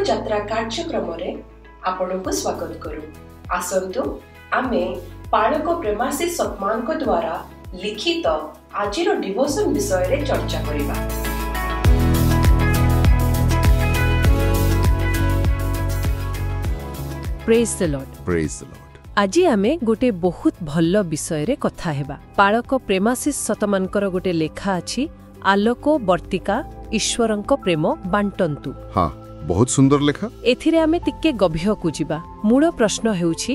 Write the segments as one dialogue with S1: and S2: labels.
S1: ଯାତ୍ରା କାର୍ଯ୍ୟକ୍ରମରେ ଆପଣଙ୍କୁ ସ୍ୱାଗତ କରୁ। ଆସନ୍ତୁ ଆମେ ପାଳକ ପ୍ରେମାଶିଷ ସତମାଙ୍କ ଦ୍ୱାରା ଲିଖିତ ଆଜିର ଡିଭୋସନ ବିଷୟରେ ଚର୍ଚ୍ଚା କରିବା।
S2: ପ୍ରେଜ୍ ଦ ଲର୍ଡ।
S3: ପ୍ରେଜ୍ ଦ ଲର୍ଡ।
S2: ଆଜି ଆମେ ଗୋଟେ ବହୁତ ଭଲ ବିଷୟରେ କଥା ହେବା। ପାଳକ ପ୍ରେମାଶିଷ ସତମାନଙ୍କର ଗୋଟେ ଲେଖା ଅଛି, ଆଲୋକ ବର୍ତ୍ତିକା ଈଶ୍ୱରଙ୍କ ପ୍ରେମ ବାଣ୍ଟନ୍ତୁ।
S3: ହଁ, ବହୁତ ସୁନ୍ଦର ଲେଖା।
S2: ଏଥିରେ ଆମେ ଟିକେ ଗଭୀରକୁ ଯିବା। ମୂଳ ପ୍ରଶ୍ନ ହେଉଛି,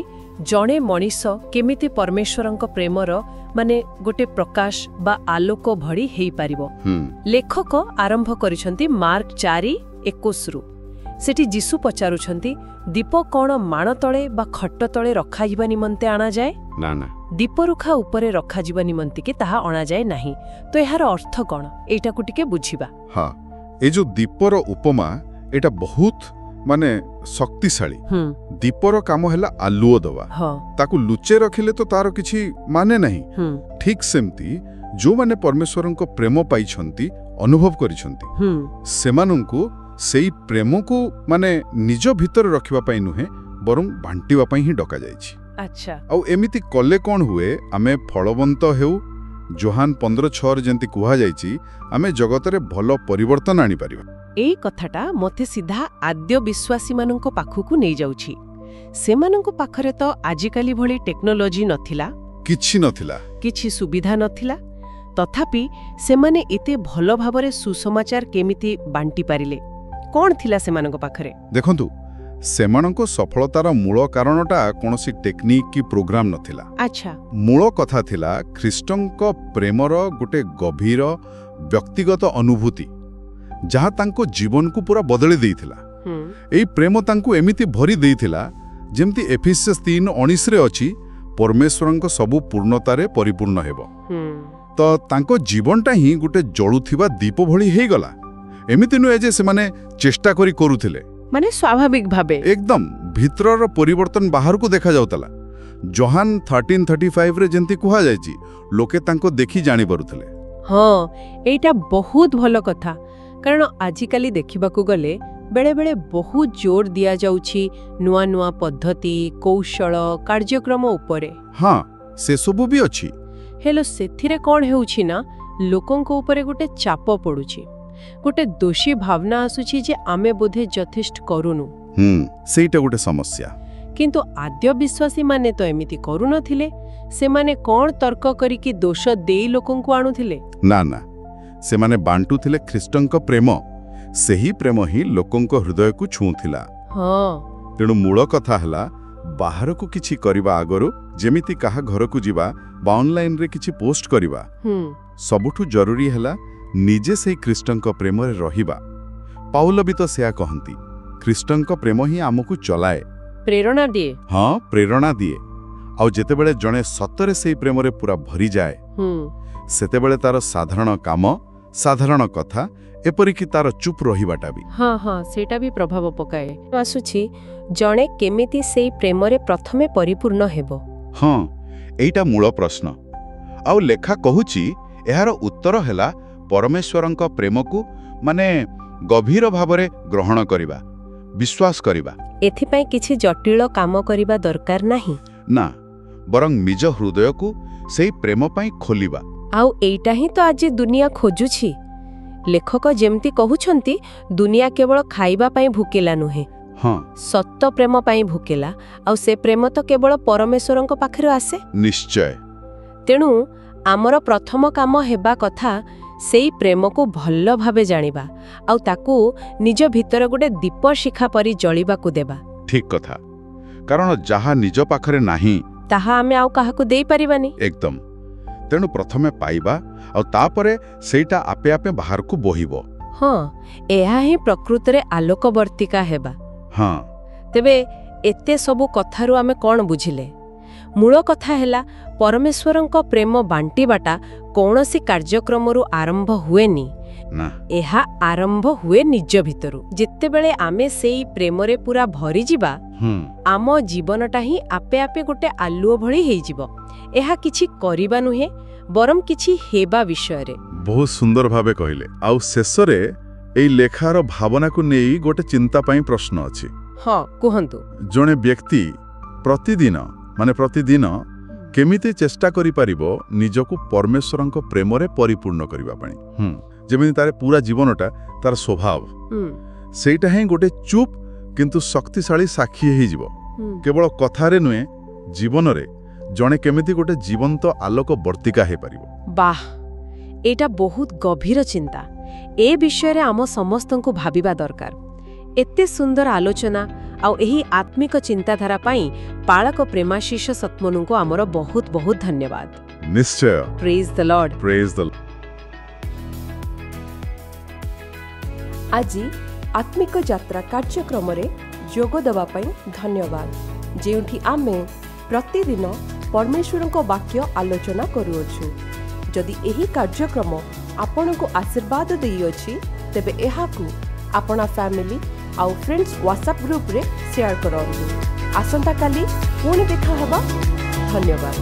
S2: ଜଣେ ମଣିଷ କେମିତି ପରମେଶ୍ୱରଙ୍କ ପ୍ରେମର ଗୋଟେ ପ୍ରକାଶ ବା ଆଲୋକ ଭଳି ହେଇପାରିବ? ଲେଖକ ଆରମ୍ଭ କରିଛନ୍ତି ମାର୍କ 4:21ରୁ। ସେଠି ଯୀଶୁ ପଚାରୁଛନ୍ତି, ଦୀପ କ'ଣ ମାଣ ତଳେ ବା ଖଟ ତଳେ ରଖାଯିବା ନିମନ୍ତେ ଅଣାଯାଏ?
S3: ନା ନା,
S2: ଦୀପରୁଖା ଉପରେ ରଖାଯିବା ନିମନ୍ତେ କି ତାହା ଅଣାଯାଏ ନାହିଁ। ତ ଏହାର ଅର୍ଥ କ'ଣ, ଏଇଟାକୁ ଟିକେ ବୁଝିବା।
S3: ହଁ, ଏ ଯୋଉ ଦୀପର ଉପମା, ଏଇଟା ବହୁତ ଶକ୍ତିଶାଳୀ। ଦୀପର କାମ ହେଲା ଆଲୁଅ ଦେବା। ତାକୁ ଲୁଚେଇ ରଖିଲେ ତ ତାର କିଛି ମାନେ ନାହିଁ। ଠିକ୍ ସେମିତି ଯୋଉମାନେ ପରମେଶ୍ୱରଙ୍କ ପ୍ରେମ ପାଇଛନ୍ତି, ଅନୁଭବ କରିଛନ୍ତି, ସେମାନଙ୍କୁ ସେଇ ପ୍ରେମକୁ ନିଜ ଭିତରେ ରଖିବା ପାଇଁ ନୁହେଁ, ବରଂ ବାଣ୍ଟିବା ପାଇଁ ହିଁ ଡକାଯାଇଛି। ଆଉ ଏମିତି କଲେ କ'ଣ ହୁଏ? ଆମେ ଫଳବନ୍ତ ହେଉ। ଯୋହାନ 15:6 ଯେମିତି କୁହାଯାଇଛି, ଆମେ ଜଗତରେ ଭଲ ପରିବର୍ତ୍ତନ ଆଣିପାରିବା।
S2: ଏଇ କଥାଟା ମୋତେ ସିଧା ଆଦ୍ୟ ବିଶ୍ୱାସୀମାନଙ୍କ ପାଖକୁ ନେଇଯାଉଛି। ସେମାନଙ୍କ ପାଖରେ ତ ଆଜିକାଲି ଭଳି ଟେକ୍ନୋଲୋଜି ନଥିଲା,
S3: କିଛି ନଥିଲା,
S2: କିଛି ସୁବିଧା ନଥିଲା। ତଥାପି ସେମାନେ ଏତେ ଭଲ ଭାବରେ ସୁସମାଚାର କେମିତି ବାଣ୍ଟି ପାରିଲେ? କ'ଣ ଥିଲା ସେମାନଙ୍କ ପାଖରେ? ଦେଖନ୍ତୁ,
S3: ସେମାନଙ୍କ ସଫଳତାର ମୂଳ କାରଣଟା କୌଣସି ଟେକ୍ନିକ୍ କି ପ୍ରୋଗ୍ରାମ ନଥିଲା। ମୂଳ କଥା ଥିଲା ଖ୍ରୀଷ୍ଟଙ୍କ ପ୍ରେମର ଗୋଟେ ଗଭୀର ବ୍ୟକ୍ତିଗତ ଅନୁଭୂତି, ଯାହା ତାଙ୍କ ଜୀବନକୁ ପୁରା ବଦଳି ଦେଇଥିଲା। ଏଇ ପ୍ରେମ ତାଙ୍କୁ ଏମିତି ଭରି ଦେଇଥିଲା, ଯେମିତି ଏଫେସିୟସ୍ 3:19ରେ ଅଛି, ପରମେଶ୍ୱରଙ୍କ ସବୁ ପୂର୍ଣ୍ଣତାରେ ପରିପୂର୍ଣ୍ଣ ହେବ। ତ ତାଙ୍କ ଜୀବନଟା ହିଁ ଗୋଟେ ଜଳୁଥିବା ଦୀପ ଭଳି ହେଇଗଲା। ଏମିତି ନୁହେଁ ଯେ ସେମାନେ ଚେଷ୍ଟା କରି କରୁଥିଲେ,
S2: ସ୍ୱାଭାବିକ ଭାବେ
S3: ଏକଦମ ଭିତରର ପରିବର୍ତ୍ତନ ବାହାରକୁ ଦେଖାଯାଉଥିଲା। ଯୋହାନ 13:35ରେ ଯେମିତି କୁହାଯାଇଛି, ଲୋକେ ତାଙ୍କୁ ଦେଖି ଜାଣିପାରୁଥିଲେ।
S2: ହଁ, ଏଇଟା ବହୁତ ଭଲ କଥା। କାରଣ ଆଜିକାଲି ଦେଖିବାକୁ ଗଲେ ବେଳେବେଳେ ବହୁତ ଜୋର ଦିଆଯାଉଛି ନୂଆ ନୂଆ ପଦ୍ଧତି, କୌଶଳ, କାର୍ଯ୍ୟକ୍ରମ ଉପରେ।
S3: ହଁ, ସେସବୁ ବି ଅଛି।
S2: ହେଲେ ସେଥିରେ କ'ଣ ହେଉଛି ନା, ଲୋକଙ୍କ ଉପରେ ଗୋଟେ ଚାପ ପଡୁଛି, ଗୋଟେ ଦୋଷୀ ଭାବନା ଆସୁଛି ଯେ ଆମେ ବୋଧେ ଯଥେଷ୍ଟ କରୁନୁ।
S3: ସେଇଟା ଗୋଟେ ସମସ୍ୟା।
S2: କିନ୍ତୁ ଆଦ୍ୟ ବିଶ୍ୱାସୀମାନେ ତ ଏମିତି କରୁନଥିଲେ। ସେମାନେ କ'ଣ ତର୍କ କରିକି ଦୋଷ ଦେଇ ଲୋକଙ୍କୁ ଆଣୁଥିଲେ?
S3: ନା ନା, ସେମାନେ ବାଣ୍ଟୁଥିଲେ ଖ୍ରୀଷ୍ଟଙ୍କ ପ୍ରେମ। ସେହି ପ୍ରେମ ହିଁ ଲୋକଙ୍କ ହୃଦୟକୁ ଛୁଉଁଥିଲା। ତେଣୁ ମୂଳ କଥା ହେଲା, ବାହାରକୁ କିଛି କରିବା ଆଗରୁ, ଯେମିତି କାହା ଘରକୁ ଯିବା ବା ଅନଲାଇନରେ କିଛି ପୋଷ୍ଟ କରିବା, ସବୁଠୁ ଜରୁରୀ ହେଲା ନିଜେ ସେହି ଖ୍ରୀଷ୍ଟଙ୍କ ପ୍ରେମରେ ରହିବା। ପାଉଲ ବି ତ ସେୟା କହନ୍ତି, ଖ୍ରୀଷ୍ଟଙ୍କ ପ୍ରେମ ହିଁ ଆମକୁ ଚଲାଏ,
S2: ପ୍ରେରଣା ଦିଏ।
S3: ହଁ, ପ୍ରେରଣା ଦିଏ। ଆଉ ଯେତେବେଳେ ଜଣେ ସତରେ ସେହି ପ୍ରେମରେ ପୁରା ଭରିଯାଏ, ସେତେବେଳେ ତାର ସାଧାରଣ କାମ, ସାଧାରଣ କଥା, ଏପରିକି ତାର ଚୁପ୍ ରହିବାଟା ବି
S2: ସେଇଟା ବି ପ୍ରଭାବ ପକାଏ। ଆସୁଛି, ଜଣେ କେମିତି ସେଇ ପ୍ରେମରେ ପ୍ରଥମେ ପରିପୂର୍ଣ୍ଣ ହେବ?
S3: ହଁ, ଏଇଟା ମୂଳ ପ୍ରଶ୍ନ। ଆଉ ଲେଖା କହୁଛି, ଏହାର ଉତ୍ତର ହେଲା ପରମେଶ୍ୱରଙ୍କ ପ୍ରେମକୁ ଗଭୀର ଭାବରେ ଗ୍ରହଣ କରିବା, ବିଶ୍ୱାସ କରିବା।
S2: ଏଥିପାଇଁ କିଛି ଜଟିଳ କାମ କରିବା ଦରକାର ନାହିଁ।
S3: ନା, ବରଂ ନିଜ ହୃଦୟକୁ ସେଇ ପ୍ରେମ ପାଇଁ ଖୋଲିବା।
S2: ଆଉ ଏଇଟା ହିଁ ତ ଆଜି ଦୁନିଆ ଖୋଜୁଛି। ଲେଖକ ଯେମିତି କହୁଛନ୍ତି, ଦୁନିଆ କେବଳ ଖାଇବା ପାଇଁ ଭୋକିଲା ନୁହେଁ, ସତ ପ୍ରେମ ପାଇଁ ଭୋକିଲା। ଆଉ ସେ ପ୍ରେମ ତ କେବଳ ପରମେଶ୍ୱରଙ୍କ ପାଖରୁ ଆସେ।
S3: ନିଶ୍ଚୟ।
S2: ତେଣୁ ଆମର ପ୍ରଥମ କାମ ହେବା କଥା ସେଇ ପ୍ରେମକୁ ଭଲ ଭାବେ ଜାଣିବା, ଆଉ ତାକୁ ନିଜ ଭିତରେ ଗୋଟେ ଦୀପ ଶିଖା ପରି ଜଳିବାକୁ ଦେବା।
S3: ଠିକ୍ କଥା। କାରଣ ଯାହା ନିଜ ପାଖରେ ନାହିଁ,
S2: ତାହା ଆମେ ଆଉ କାହାକୁ ଦେଇପାରିବାନି।
S3: ଏକଦମ। ତେଣୁ ପ୍ରଥମେ ପାଇବା, ଆଉ ତାପରେ ସେଇଟା ଆପେ ଆପେ ବାହାରକୁ ବୋହିବ।
S2: ହଁ, ଏହା ହିଁ ପ୍ରକୃତରେ ଆଲୋକବର୍ତ୍ତିକା ହେବା।
S3: ହଁ।
S2: ତେବେ ଏତେ ସବୁ କଥାରୁ ଆମେ କ'ଣ ବୁଝିଲେ? ମୂଳ କଥା ହେଲା, ପରମେଶ୍ୱରଙ୍କ ପ୍ରେମ ବାଣ୍ଟିବାଟା କୌଣସି କାର୍ଯ୍ୟକ୍ରମରୁ ଆରମ୍ଭ ହୁଏନି। ଏହା ଆରମ୍ଭ ହୁଏ ନିଜ ଭିତରୁ। ଯେତେବେଳେ ଆମେ ସେଇ ପ୍ରେମରେ ପୁରା ଭରିଯିବା, ଆମ ଜୀବନଟା ହିଁ ଆପେ ଆପେ ଗୋଟେ ଆଲୁଅ ଭଳି ହେଇଯିବ। ଏହା କିଛି କରିବା ନୁହେଁ, ବରଂ କିଛି ହେବା ବିଷୟରେ।
S3: ବହୁତ ସୁନ୍ଦର ଭାବେ କହିଲେ। ଆଉ ଶେଷରେ এই লেখার ভাবনাକୁ ନେଇ ଗୋଟେ ଚିନ୍ତା ପାଇଁ ପ୍ରଶ୍ନ ଅଛି।
S2: ହଁ କୁହନ୍ତୁ।
S3: ଜଣେ ବ୍ୟକ୍ତି ପ୍ରତିଦିନ କେମିତି ଚେଷ୍ଟା କରିପାରିବ ନିଜକୁ ପରମେଶ୍ୱରଙ୍କ ପ୍ରେମରେ ପରିପୂର୍ଣ୍ଣ କରିବା ପାଇଁ, ଯେମିତି ତାର ପୁରା ଜୀବନଟା ତାର ସ୍ୱଭାବ, ସେଇଟା ହିଁ ଗୋଟେ ଚୁପ୍ କିନ୍ତୁ ଶକ୍ତିଶାଳୀ ସାକ୍ଷୀ ହେଇଯିବ। କେବଳ କଥାରେ ନୁହେଁ, ଜୀବନରେ ଜଣେ କେମିତି ଗୋଟେ ଜୀବନ୍ତ ଆଲୋକ ବର୍ତ୍ତିକା ହେଇପାରିବ।
S2: ବାଃ, ଏଇଟା ବହୁତ ଗଭୀର ଚିନ୍ତା। ଏ ବିଷୟରେ ଆମ ସମସ୍ତଙ୍କୁ ଭାବିବା ଦରକାର। ଏତେ ସୁନ୍ଦର ଆଲୋଚନା ଆଉ ଏହି ଆତ୍ମିକ ଚିନ୍ତାଧାରା ପାଇଁ ପାଳକ ପ୍ରେମାଶିଷ ସତ୍ମନୁଙ୍କୁ ଆମର ବହୁତ ବହୁତ ଧନ୍ୟବାଦ।
S3: ନିଶ୍ଚୟ।
S2: ପ୍ରେଜ୍ ଦ ଲର୍ଡ।
S3: ପ୍ରେଜ୍ ଦ ଲର୍ଡ।
S1: ଆଜି ଆତ୍ମିକ ଯାତ୍ରା କାର୍ଯ୍ୟକ୍ରମରେ ଯୋଗ ଦେବା ପାଇଁ ଧନ୍ୟବାଦ, ଯେଉଁଠି ଆମେ ପ୍ରତିଦିନ ପରମେଶ୍ୱରଙ୍କ ବାକ୍ୟ ଆଲୋଚନା କରୁଅଛୁ। ଯଦି ଏହି କାର୍ଯ୍ୟକ୍ରମ ଆପଣଙ୍କୁ ଆଶୀର୍ବାଦ ଦେଇଅଛି, ତେବେ ଏହାକୁ ଆପଣ ଫ୍ୟାମିଲି ଆଉ ଫ୍ରେଣ୍ଡସ୍ ହ୍ୱାଟ୍ସଆପ୍ ଗ୍ରୁପରେ ସେୟାର କରନ୍ତୁ। ଆସନ୍ତାକାଲି ପୁଣି ଦେଖା ହେବା। ଧନ୍ୟବାଦ।